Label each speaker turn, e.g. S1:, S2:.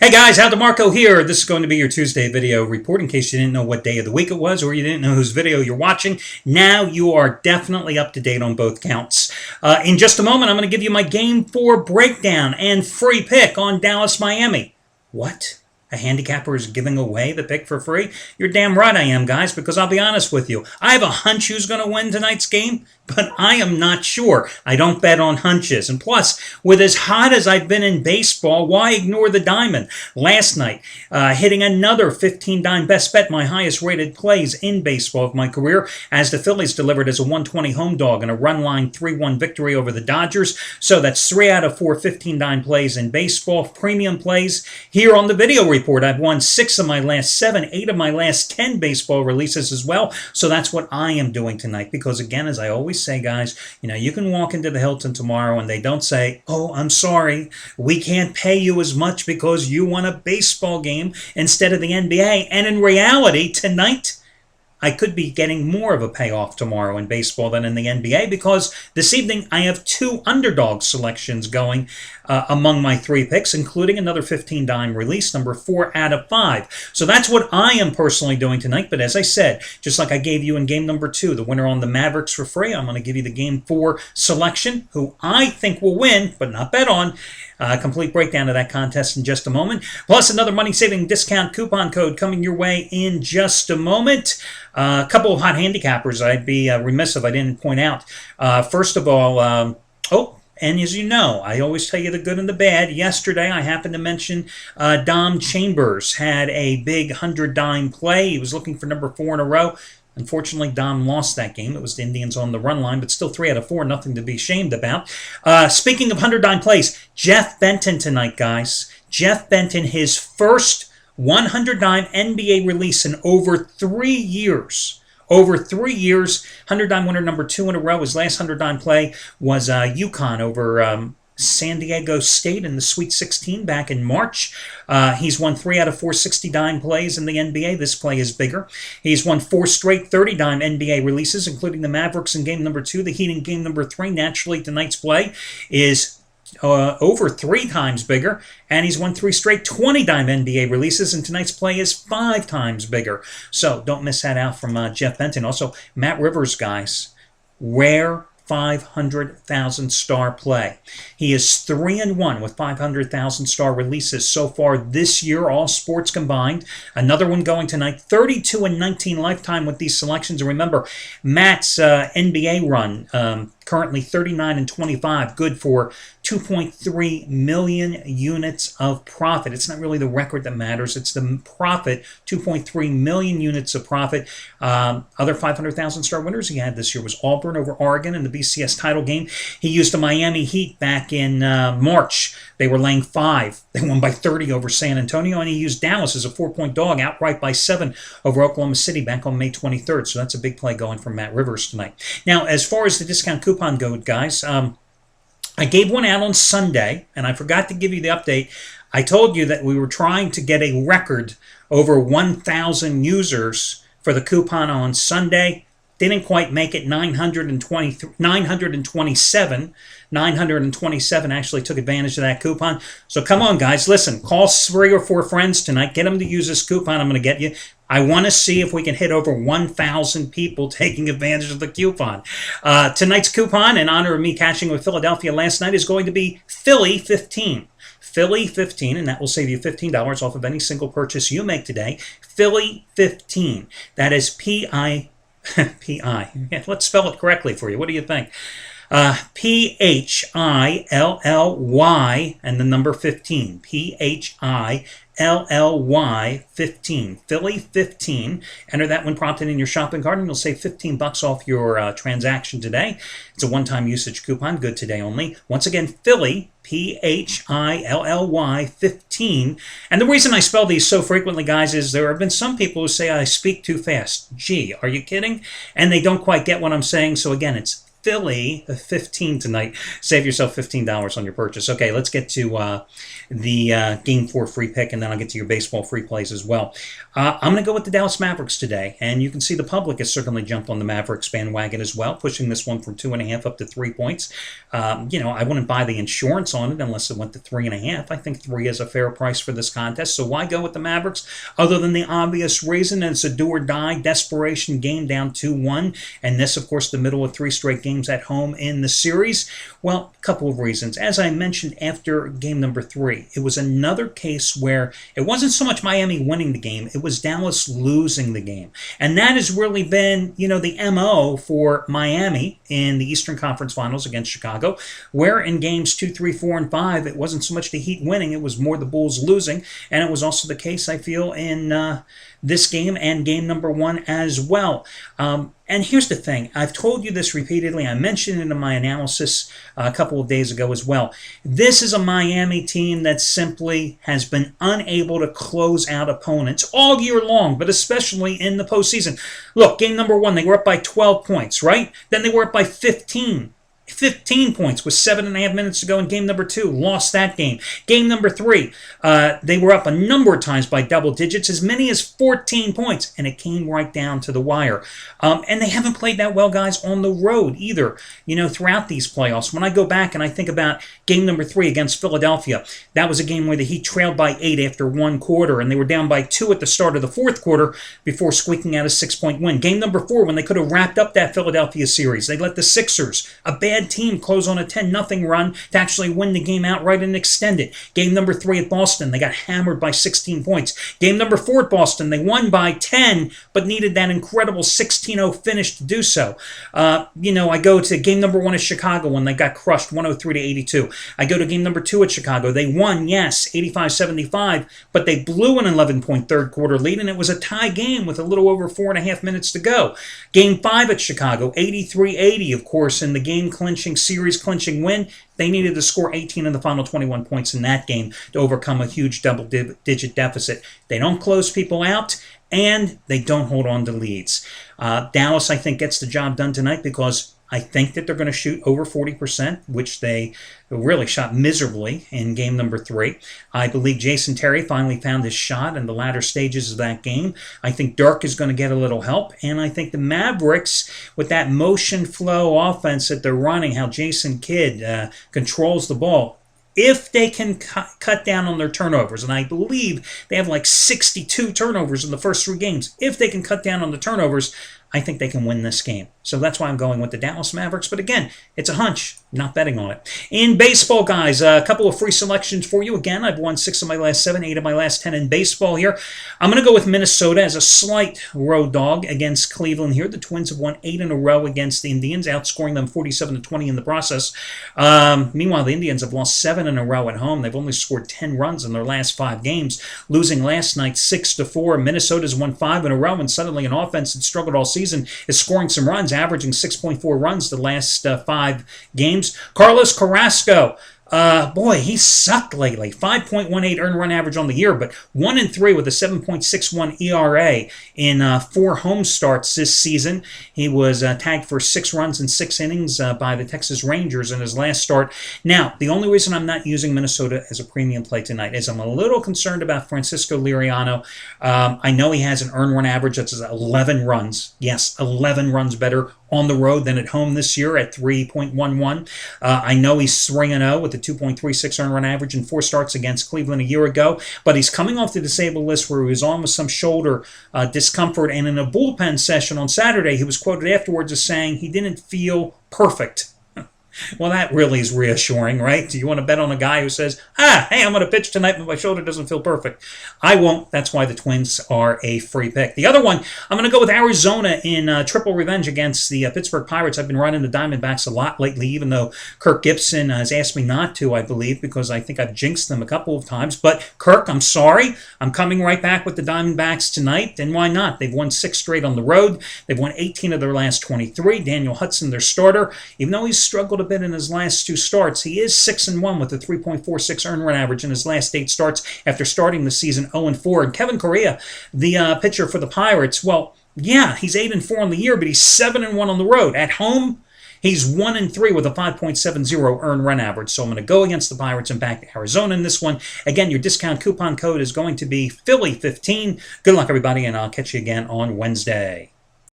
S1: Hey guys, Hal DeMarco here. This is going to be your Tuesday video report in case you didn't know what day of the week it was or you didn't know whose video you're watching. Now you are definitely up to date on both counts. In just a moment, I'm going to give you my Game 4 breakdown and free pick on Dallas-Miami. What? A handicapper is giving away the pick for free? You're damn right I am, guys, because I'll be honest with you. I have a hunch who's going to win tonight's game, but I am not sure. I don't bet on hunches. And plus, with as hot as I've been in baseball, why ignore the diamond? Last night, hitting another 15-dime best bet, my highest rated plays in baseball of my career, as the Phillies delivered as a 120 home dog and a run line 3-1 victory over the Dodgers. So that's 3 out of 4 15-dime plays in baseball, premium plays. Here on the video report, I've won 6 of my last 7, 8 of my last 10 baseball releases as well. So that's what I am doing tonight because, again, as I always say, guys, you can walk into the Hilton tomorrow and they don't say, "Oh, I'm sorry, we can't pay you as much because you won a baseball game instead of the NBA." And in reality, tonight, I could be getting more of a payoff tomorrow in baseball than in the NBA because this evening I have 2 underdog selections going among my 3 picks, including another 15-dime release, number 4 out of 5. So that's what I am personally doing tonight. But as I said, just like I gave you in game number 2, the winner on the Mavericks for free, I'm going to give you the game 4 selection, who I think will win, but not bet on. Complete breakdown of that contest in just a moment. Plus another money-saving discount coupon code coming your way in just a moment. A couple of hot handicappers I'd be remiss if I didn't point out. First of all, and as you know, I always tell you the good and the bad. Yesterday, I happened to mention Dom Chambers had a big 100-dime play. He was looking for number 4 in a row. Unfortunately, Dom lost that game. It was the Indians on the run line, but still 3 out of 4, nothing to be ashamed about. Speaking of 100-dime plays, Jeff Benton tonight, guys. Jeff Benton, his first 100-dime NBA release in over 3 years. Over 3 years, 100-dime winner number 2 in a row. His last 100-dime play was UConn over San Diego State in the Sweet 16 back in March. He's won 3 out of 4 60-dime plays in the NBA. This play is bigger. He's won 4 straight 30-dime NBA releases, including the Mavericks in game number 2, the Heat in game number 3. Naturally, tonight's play is over 3 times bigger, and he's won 3 straight 20-dime NBA releases, and tonight's play is 5 times bigger. So don't miss that out from Jeff Benton. Also, Matt Rivers, guys, rare 500,000 star play. He is 3-1 with 500,000 star releases so far this year, all sports combined. Another one going tonight, 32-19 lifetime with these selections. And remember, Matt's NBA run, currently 39-25, good for 2.3 million units of profit. It's not really the record that matters. It's the profit, 2.3 million units of profit. Other 500,000 star winners he had this year was Auburn over Oregon in the BCS title game. He used the Miami Heat back in March. They were laying 5. They won by 30 over San Antonio, and he used Dallas as a 4-point dog, outright by 7 over Oklahoma City back on May 23rd. So that's a big play going from Matt Rivers tonight. Now, as far as the discount coupon goes, guys, I gave one out on Sunday, and I forgot to give you the update. I told you that we were trying to get a record over 1,000 users for the coupon on Sunday. Didn't quite make it. 927 actually took advantage of that coupon. So come on, guys. Listen, call 3 or 4 friends tonight. Get them to use this coupon I'm going to get you. I want to see if we can hit over 1,000 people taking advantage of the coupon. Tonight's coupon, in honor of me catching with Philadelphia last night, is going to be Philly 15. Philly 15, and that will save you $15 off of any single purchase you make today. Philly 15. That is P-I. Yeah, let's spell it correctly for you. What do you think? P-H-I-L-L-Y and the number 15. P-H-I-L-L-Y 15. Philly 15. Enter that when prompted in your shopping cart, and you'll save $15 off your transaction today. It's a one-time usage coupon, good today only. Once again, Philly, P-H-I-L-L-Y 15. And the reason I spell these so frequently, guys, is there have been some people who say I speak too fast. Gee, are you kidding? And they don't quite get what I'm saying. So again, it's Philly 15 tonight. Save yourself $15 on your purchase. Okay, let's get to the Game 4 free pick, and then I'll get to your baseball free plays as well. I'm going to go with the Dallas Mavericks today, and you can see the public has certainly jumped on the Mavericks bandwagon as well, pushing this one from 2.5 up to 3 points. I wouldn't buy the insurance on it unless it went to 3.5. I think 3 is a fair price for this contest, so why go with the Mavericks other than the obvious reason? It's a do-or-die desperation game down 2-1, and this, of course, the middle of 3 straight games at home in the series. Well, a couple of reasons. As I mentioned after game number 3, it was another case where it wasn't so much Miami winning the game, it was Dallas losing the game. And that has really been, the MO for Miami in the Eastern Conference Finals against Chicago, where in games 2, 3, 4, and 5, it wasn't so much the Heat winning, it was more the Bulls losing. And it was also the case, I feel, in this game and game number 1 as well. And here's the thing. I've told you this repeatedly. I mentioned it in my analysis a couple of days ago as well. This is a Miami team that simply has been unable to close out opponents all year long, but especially in the postseason. Look, game number 1, they were up by 12 points, right? Then they were up by 15 points with 7.5 minutes to go in game number 2. Lost that game. Game number 3, they were up a number of times by double digits, as many as 14 points, and it came right down to the wire. And they haven't played that well, guys, on the road either, throughout these playoffs. When I go back and I think about game number 3 against Philadelphia, that was a game where the Heat trailed by 8 after 1 quarter, and they were down by 2 at the start of the 4th quarter before squeaking out a 6-point win. Game number 4, when they could have wrapped up that Philadelphia series, they let the Sixers, a bad team, close on a 10-0 run to actually win the game outright and extend it. Game number 3 at Boston, they got hammered by 16 points. Game number 4 at Boston, they won by 10, but needed that incredible 16-0 finish to do so. I go to game number 1 at Chicago when they got crushed 103-82. I go to game number 2 at Chicago. They won, yes, 85-75, but they blew an 11-point third quarter lead, and it was a tie game with a little over 4.5 minutes to go. Game 5 at Chicago, 83-80, of course, in the game-clinching, series-clinching win. They needed to score 18 in the final 21 points in that game to overcome a huge double-digit deficit. They don't close people out, and they don't hold on to leads. Dallas, I think, gets the job done tonight because I think that they're going to shoot over 40%, which they really shot miserably in game number 3. I believe Jason Terry finally found his shot in the latter stages of that game. I think Dirk is going to get a little help, and I think the Mavericks, with that motion flow offense that they're running, how Jason Kidd controls the ball, if they can cut down on their turnovers, and I believe they have like 62 turnovers in the first 3 games, if they can cut down on the turnovers, I think they can win this game. So that's why I'm going with the Dallas Mavericks. But again, it's a hunch, not betting on it. In baseball, guys, a couple of free selections for you. Again, I've won 6 of my last 7, 8 of my last 10 in baseball here. I'm going to go with Minnesota as a slight road dog against Cleveland here. The Twins have won 8 in a row against the Indians, outscoring them 47-20 in the process. Meanwhile, the Indians have lost 7 in a row at home. They've only scored 10 runs in their last 5 games, losing last night 6-4. Minnesota's won 5 in a row, and suddenly an offense that struggled all season is scoring some runs, averaging 6.4 runs the last 5 games. Carlos Carrasco, boy, he sucked lately. 5.18 earned run average on the year, but 1-3 with a 7.61 ERA in 4 home starts this season. He was tagged for 6 runs in 6 innings by the Texas Rangers in his last start. Now, the only reason I'm not using Minnesota as a premium play tonight is I'm a little concerned about Francisco Liriano. I know he has an earned run average that's 11 runs. Yes, 11 runs better on the road than at home this year at 3.11. I know he's 3-0 with a 2.36 earned run average in 4 starts against Cleveland a year ago, but he's coming off the disabled list where he was on with some shoulder discomfort, and in a bullpen session on Saturday, he was quoted afterwards as saying he didn't feel perfect. Well, that really is reassuring, right? Do you want to bet on a guy who says, hey, I'm going to pitch tonight, but my shoulder doesn't feel perfect? I won't. That's why the Twins are a free pick. The other one, I'm going to go with Arizona in triple revenge against the Pittsburgh Pirates. I've been running the Diamondbacks a lot lately, even though Kirk Gibson has asked me not to, I believe, because I think I've jinxed them a couple of times. But Kirk, I'm sorry. I'm coming right back with the Diamondbacks tonight, and why not? They've won 6 straight on the road. They've won 18 of their last 23. Daniel Hudson, their starter, even though he's struggled a bit in his last 2 starts, he is 6-1 with a 3.46 earned run average in his last 8 starts after starting the season 0-4. And Kevin Correa, the pitcher for the Pirates, well, yeah, he's 8-4 on the year, but he's 7-1 on the road. At home, He's 1-3 with a 5.70 earned run average. So I'm going to go against the Pirates and back Arizona in this one. Again, your discount coupon code is going to be Philly15. Good luck, everybody, and I'll catch you again on Wednesday.